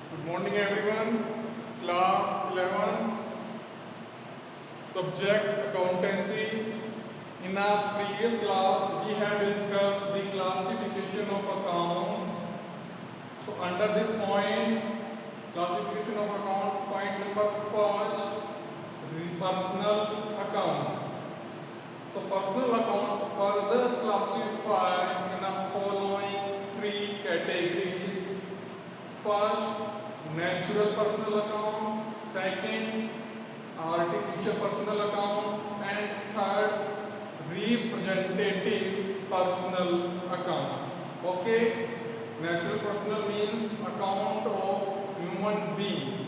Good morning everyone. Class 11, subject accountancy. In our previous class, we had discussed the classification of accounts. So under this point, classification of account, point number first, personal account. So personal account further classified in the following three categories. First, natural personal account. Second, artificial personal account. And third, representative personal account. Okay, natural personal means account of human beings.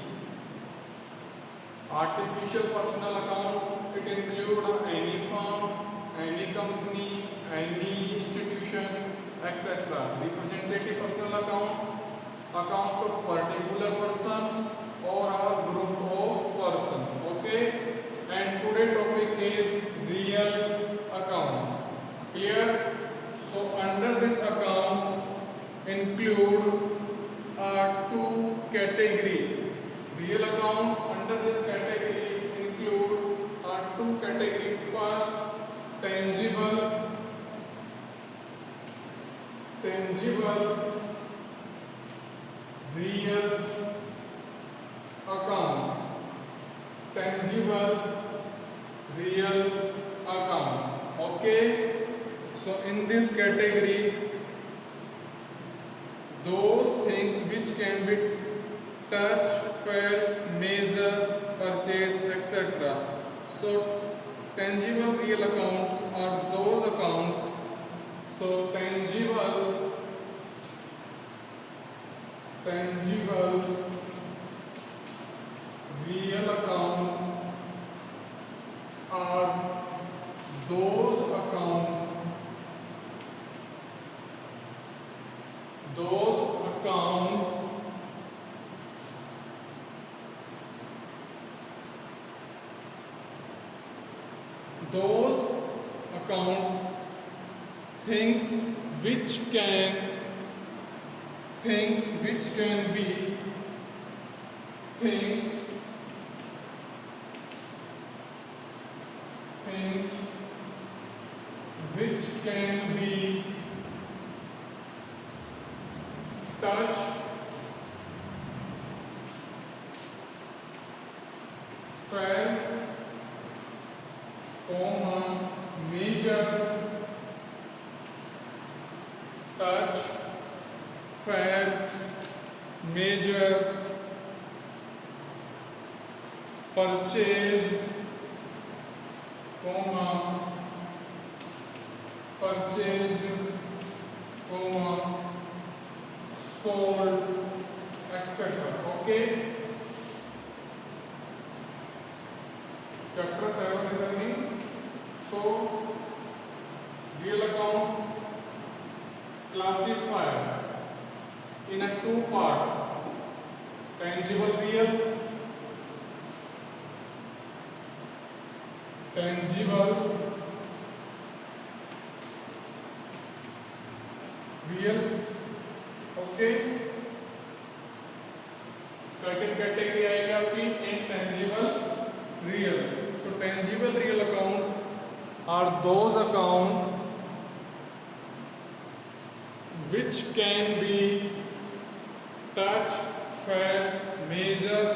Artificial personal account, it includes any firm, any company, any institution, etc. Representative personal account of particular person or a group of person. Okay, and today topic is real account. Clear? So under this account include two category. Real account under this category include two category. First, tangible real account. Tangible real account. Okay, so in this category, those things which can be touch, felt, measure, purchase, etc. So tangible real accounts are those accounts. So tangible real account are those account those account things which can be things which can be touch, felt, measure, touch, felt, measure, purchase, sold, etc. Okay. Chapter 7 listening. So real account classified in a two parts: tangible real, okay. Second category आएगी आपकी intangible real. So tangible real account are those account which can be touch, felt, measure,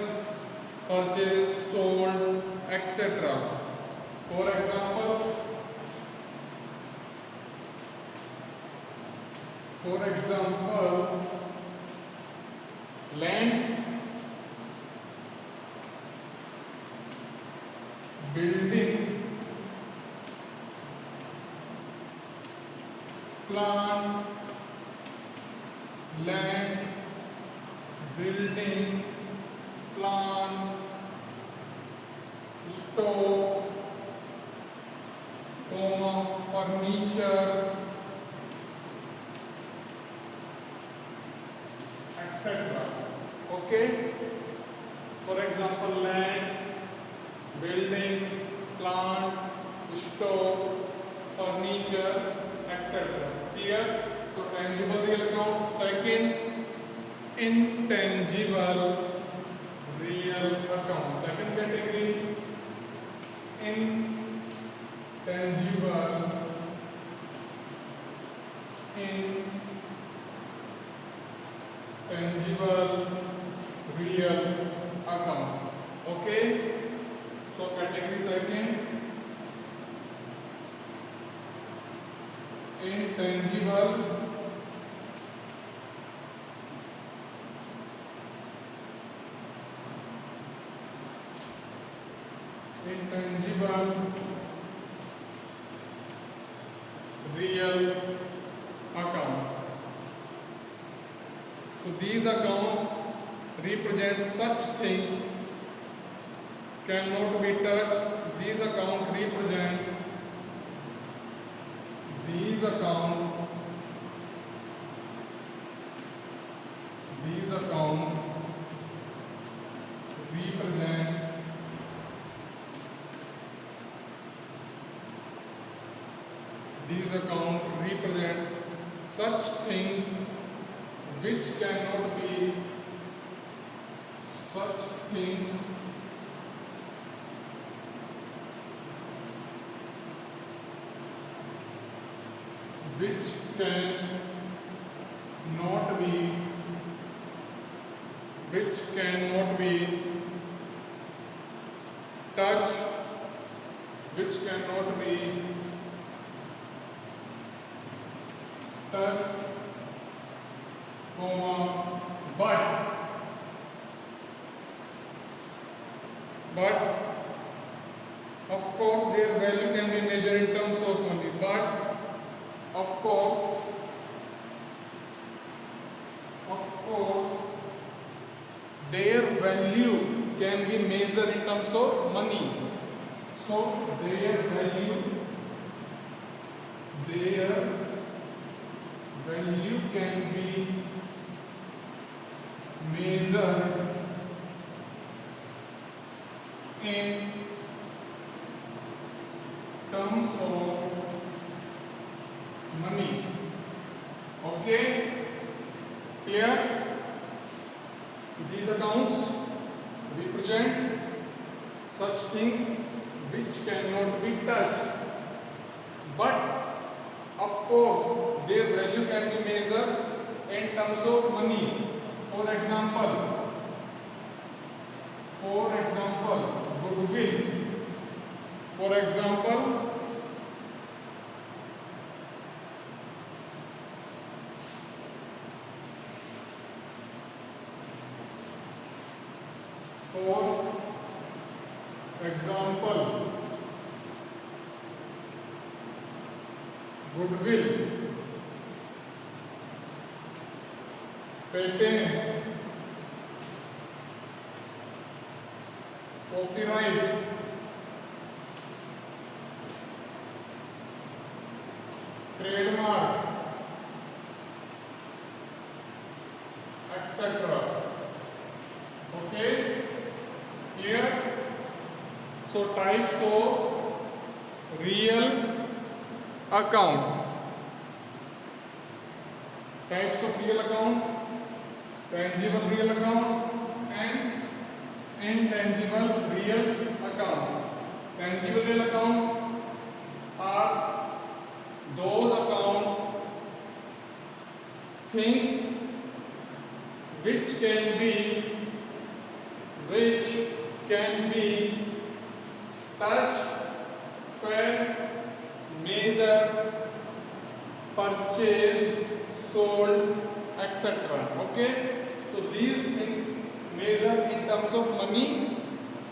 purchase, sold, etc. For example, land, building, plant, land, building, plant, store, furniture, etc. Okay. For example, land, building, plant, store, furniture, etc. Clear? So tangible real account. Second, intangible real account. Second category, intangible real account. Okay, so category second, intangible real account. So these accounts represent such things cannot be touched. These accounts represent such things which cannot be touched, but of course their value can be measured in terms of money, but of course their value can be measured in terms of money. So their value can be measured in terms of money. Okay, clear? These accounts represent such things which cannot be touched, but of course their value can be measured in terms of money. For example, goodwill. For example, goodwill, patent, copyright, trademark, etc. Okay, clear? So types of real account. Types of real account: tangible real account and intangible real account. Tangible real account are those things which can be touched, felt, measured, purchased, sold, etc. Okay, so these things measure in terms of money.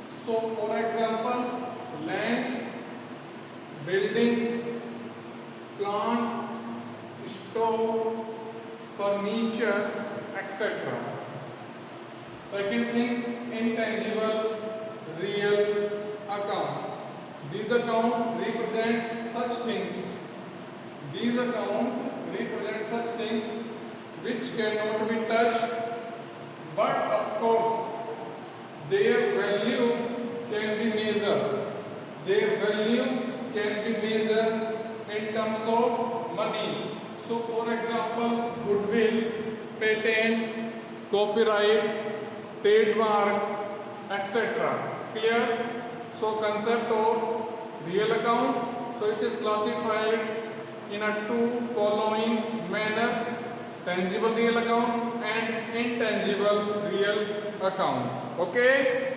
So for example, land, building, plant, store, furniture, etc. Second things, intangible real account. These accounts represent such things. Which cannot be touched, but of course their value can be measured. In terms of money. So for example, goodwill, patent, copyright, trademark, etc. Clear? So concept of real account, so it is classified in a two following manner: tangible real account and intangible real account. Okay.